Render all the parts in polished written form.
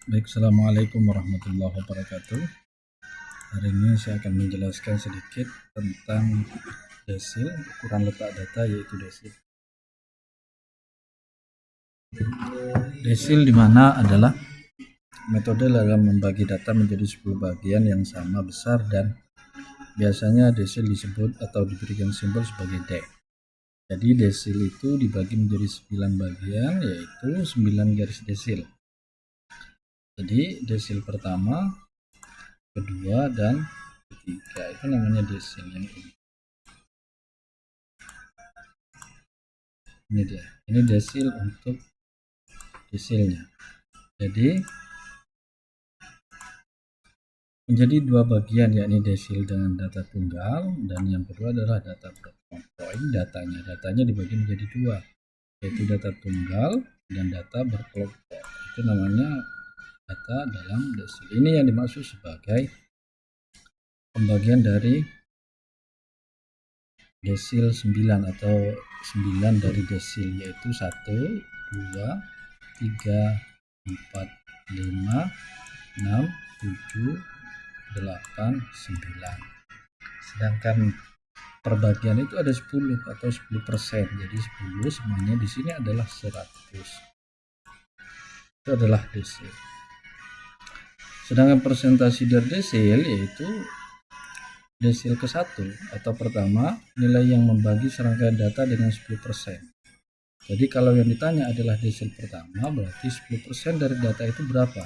Baik, Assalamualaikum warahmatullahi wabarakatuh. Hari ini saya akan menjelaskan sedikit tentang desil, ukuran letak data yaitu desil. Desil di mana adalah metode dalam membagi data menjadi 10 bagian yang sama besar, dan biasanya desil disebut atau diberikan simbol sebagai D. Jadi desil itu dibagi menjadi 9 bagian, yaitu 9 garis desil. Jadi desil pertama, kedua, dan ketiga itu namanya desil yang ini. Ini dia, ini desil untuk desilnya. Jadi menjadi dua bagian, yakni desil dengan data tunggal, dan yang kedua adalah data berkelompok. Ini datanya dibagi menjadi dua, yaitu data tunggal dan data berkelompok. Itu namanya data dalam desil. Ini yang dimaksud sebagai pembagian dari desil 9 atau 9 dari desil, yaitu 1, 2, 3, 4, 5, 6, 7, 8, 9. Sedangkan perbagian itu ada 10 atau 10%. Jadi 10 semuanya di sini adalah 100. Itu adalah desil. Sedangkan persentase dari desil yaitu desil ke-1 atau pertama, nilai yang membagi serangkaian data dengan 10%. Jadi kalau yang ditanya adalah desil pertama, berarti 10% dari data itu berapa?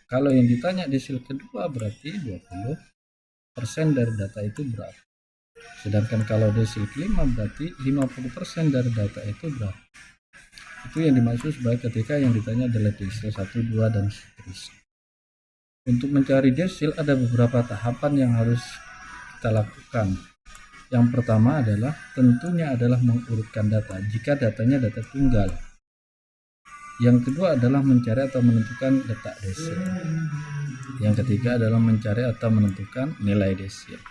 Kalau yang ditanya desil kedua, berarti 20% dari data itu berapa? Sedangkan kalau desil kelima, berarti 50% dari data itu berapa? Itu yang dimaksud sebagai ketika yang ditanya adalah desil 1, 2, dan seterusnya. Untuk mencari desil ada beberapa tahapan yang harus kita lakukan. Yang pertama adalah tentunya adalah mengurutkan data jika datanya data tunggal. Yang kedua adalah mencari atau menentukan letak desil. Yang ketiga adalah mencari atau menentukan nilai desil.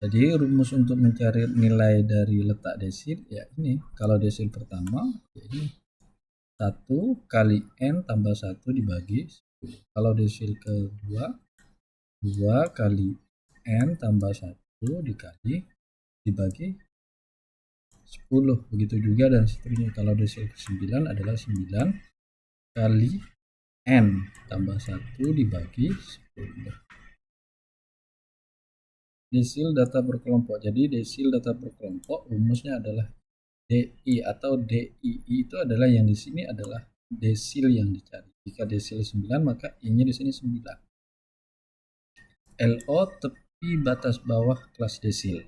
Jadi rumus untuk mencari nilai dari letak desil ya ini. Kalau desil pertama ya ini 1 kali N tambah 1 dibagi 10. Kalau desil kedua 2 kali N tambah 1 dibagi 10. Begitu juga dan seterusnya. Kalau desil ke-9 adalah 9 kali N tambah 1 dibagi 10. Desil data berkelompok. Jadi desil data berkelompok rumusnya adalah DI atau DII itu adalah yang di sini adalah desil yang dicari. Jika desil 9 maka I-nya di sini 9. LO tepi batas bawah kelas desil.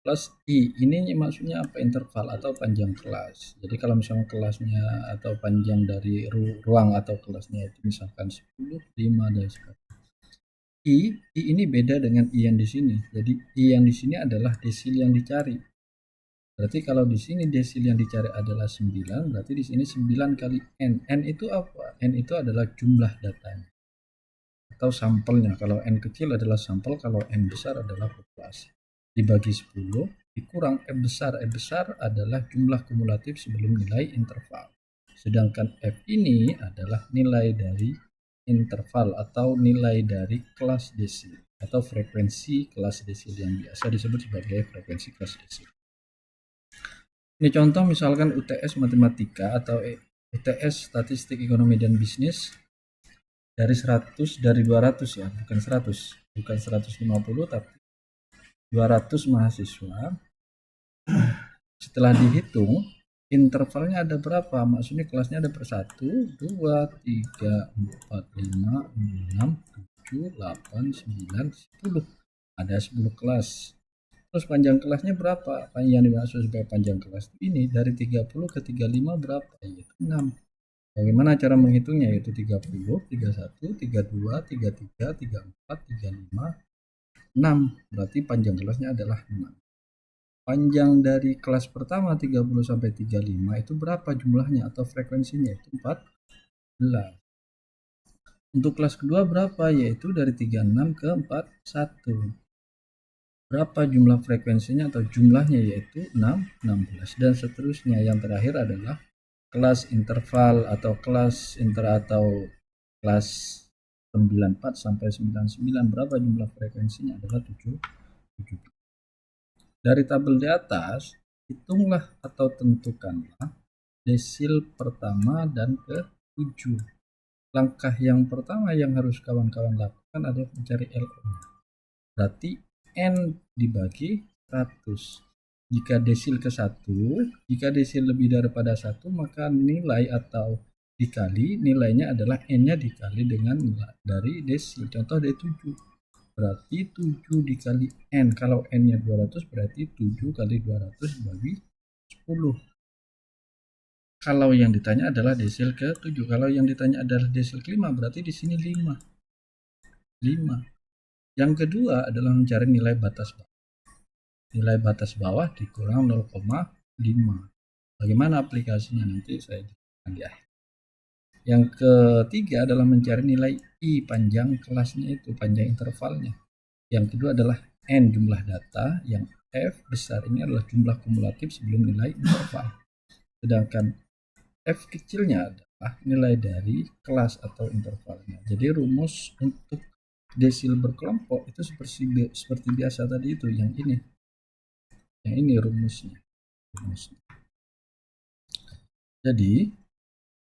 Plus I ini maksudnya apa? Interval atau panjang kelas. Jadi kalau misalnya kelasnya atau panjang dari ruang atau kelasnya itu misalkan 10, 5 dan sebagainya. I ini beda dengan I yang di sini. Jadi I yang di sini adalah desil yang dicari. Berarti kalau di sini desil yang dicari adalah 9, berarti di sini 9 kali N. N itu apa? N itu adalah jumlah datanya atau sampelnya. Kalau N kecil adalah sampel, kalau N besar adalah populasi. Dibagi 10 dikurang F besar. F besar adalah jumlah kumulatif sebelum nilai interval. Sedangkan F ini adalah nilai dari interval atau nilai dari kelas desil atau frekuensi kelas desil yang biasa disebut sebagai frekuensi kelas desil. Ini contoh misalkan UTS matematika atau UTS statistik ekonomi dan bisnis dari 100, dari 200 ya, bukan 100, bukan 150 tapi 200 mahasiswa. Setelah dihitung intervalnya ada berapa? Maksudnya kelasnya ada 1, 2, 3, 4, 5, 6, 7, 8, 9, 10. Ada 10 kelas. Terus panjang kelasnya berapa? Yang dimaksud sebagai panjang kelas ini dari 30 ke 35 berapa? Yaitu 6. Bagaimana cara menghitungnya? Yaitu 30, 31, 32, 33, 34, 35, 6. Berarti panjang kelasnya adalah 6. Panjang dari kelas pertama 30 sampai 35 itu berapa jumlahnya atau frekuensinya? Itu 14. Untuk kelas kedua berapa? Yaitu dari 36 ke 41. Berapa jumlah frekuensinya atau jumlahnya? Yaitu 16 dan seterusnya. Yang terakhir adalah kelas interval atau kelas atau kelas 94 sampai 99 berapa jumlah frekuensinya? Adalah 7. Dari tabel di atas, hitunglah atau tentukanlah desil pertama dan ke-7. Langkah yang pertama yang harus kawan-kawan lakukan adalah mencari LO-nya. Berarti N dibagi 100. Jika desil ke-1, jika desil lebih daripada 1, maka nilai atau dikali nilainya adalah N-nya dikali dengan dari desil. Contoh dari 7. Berarti 7 dikali N. Kalau N-nya 200 berarti 7 kali 200 dibagi 10. Kalau yang ditanya adalah desil ke-7. Kalau yang ditanya adalah desil ke-5 berarti di sini 5. Yang kedua adalah mencari nilai batas bawah. Nilai batas bawah dikurang 0,5. Bagaimana aplikasinya nanti saya jelaskan di akhir. Yang ketiga adalah mencari nilai I, panjang kelasnya itu, panjang intervalnya. Yang kedua adalah N, jumlah data. Yang F besar ini adalah jumlah kumulatif sebelum nilai interval. Sedangkan F kecilnya adalah nilai dari kelas atau intervalnya. Jadi rumus untuk desil berkelompok itu seperti biasa tadi itu, yang ini rumusnya. Jadi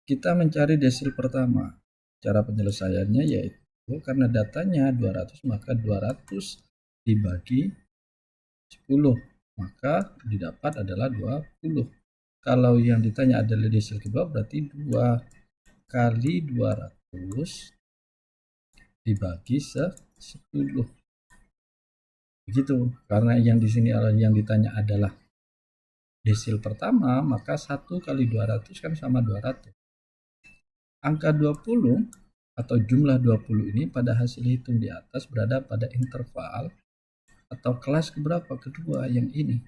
kita mencari desil pertama. Cara penyelesaiannya yaitu karena datanya 200 maka 200 dibagi 10 maka didapat adalah 20. Kalau yang ditanya adalah desil kedua berarti 2 kali 200 dibagi 10. Begitu. Karena yang di sini yang ditanya adalah desil pertama, maka 1 kali 200 kan sama 200. Angka 20 atau jumlah 20 ini pada hasil hitung di atas berada pada interval atau kelas keberapa? Kedua, yang ini,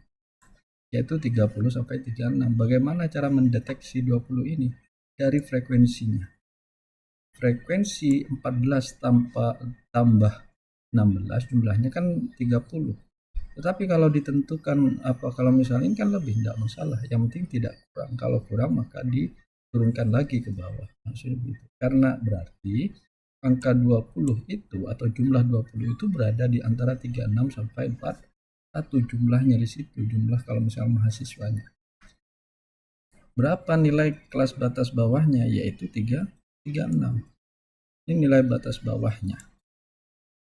yaitu 30 sampai 36. Bagaimana cara mendeteksi 20 ini? Dari frekuensinya. Frekuensi 14 tambah 16 jumlahnya kan 30. Tetapi kalau ditentukan kalau misalnya ini kan lebih, tidak masalah, yang penting tidak kurang. Kalau kurang maka diturunkan lagi ke bawah. Maksudnya begitu. Karena berarti angka 20 itu atau jumlah 20 itu berada di antara 36 sampai 41 jumlahnya di situ, jumlah kalau misalnya mahasiswanya. Berapa nilai kelas batas bawahnya? Yaitu 36. Ini nilai batas bawahnya.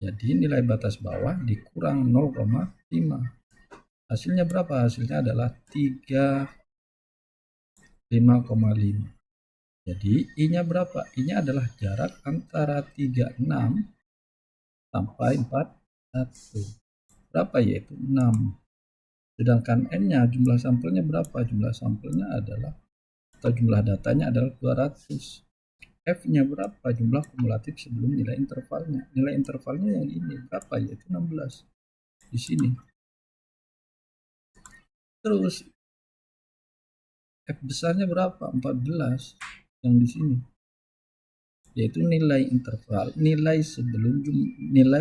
Jadi nilai batas bawah dikurang 0,5. Hasilnya berapa? Hasilnya adalah 5,5. Jadi I-nya berapa? I-nya adalah jarak antara 36 sampai 41. Berapa? Yaitu 6. Sedangkan N-nya, jumlah sampelnya berapa? Jumlah sampelnya adalah, atau jumlah datanya adalah 200. F-nya berapa? Jumlah kumulatif sebelum nilai intervalnya. Nilai intervalnya yang ini berapa? Yaitu 16. Di sini. Terus F besarnya berapa? 14 yang di sini. Yaitu nilai interval, nilai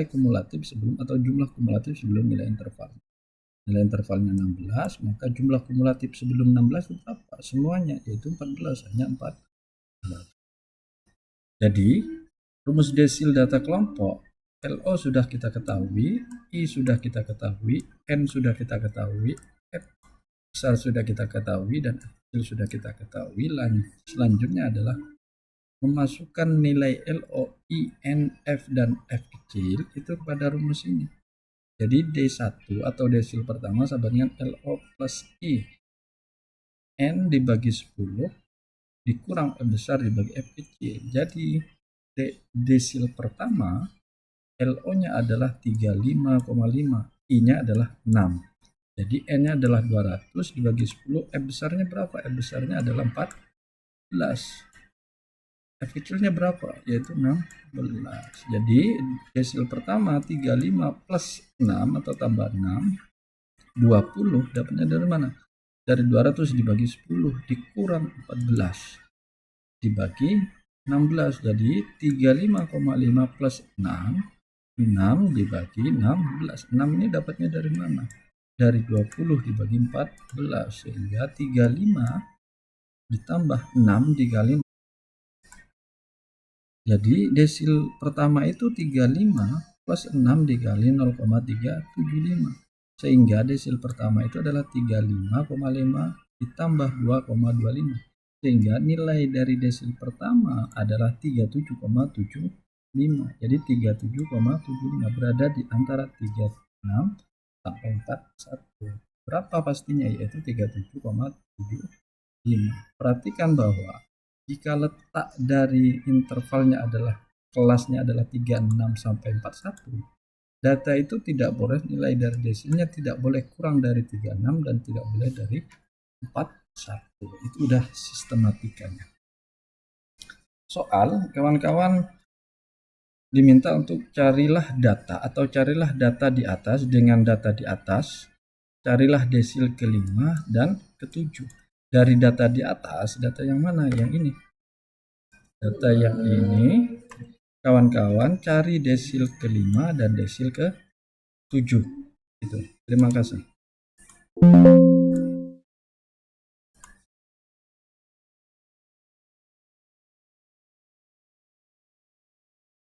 kumulatif sebelum atau jumlah kumulatif sebelum nilai interval. Nilai intervalnya 16, maka jumlah kumulatif sebelum 16 itu berapa? Semuanya, yaitu 14, hanya 14. Jadi, rumus desil data kelompok, LO sudah kita ketahui, I sudah kita ketahui, N sudah kita ketahui, F besar sudah kita ketahui, dan F sudah kita ketahui. Selanjutnya adalah memasukkan nilai LO, I, N, F, dan F kecil itu kepada rumus ini. Jadi D1 atau desil pertama sama dengan LO plus I. N dibagi 10 dikurang F besar dibagi F kecil. Jadi desil pertama LO-nya adalah 35,5, I-nya adalah 6. Jadi N-nya adalah 200 dibagi 10, F besarnya berapa? F besarnya adalah 14. F kecilnya berapa? Yaitu 16. Jadi desil pertama 35 plus 6 atau tambah 6, 20. Dapatnya dari mana? Dari 200 dibagi 10 dikurang 14 dibagi 16. Jadi 35,5 plus 6, 6 dibagi 16. 6 ini dapatnya dari mana? Dari 20 dibagi 14, sehingga 35 ditambah 6 dikali. Jadi desil pertama itu 35 plus 6 dikali 0,375. Sehingga desil pertama itu adalah 35,5 ditambah 2,25. Sehingga nilai dari desil pertama adalah 37,75. Jadi 37,75 berada di antara 36 sampai 41. Berapa pastinya? Yaitu 37,75. Perhatikan bahwa jika letak dari intervalnya adalah kelasnya adalah 36 sampai 41, data itu tidak boleh, nilai dari desilnya tidak boleh kurang dari 36 dan tidak boleh dari 41. Itu udah sistematikanya. Soal, kawan-kawan diminta untuk carilah data atau carilah data di atas dengan data di atas, carilah desil kelima dan ketujuh. Dari data di atas, data yang mana? Yang ini. Data yang ini, kawan-kawan cari desil kelima dan desil ke-7. Itu. Terima kasih.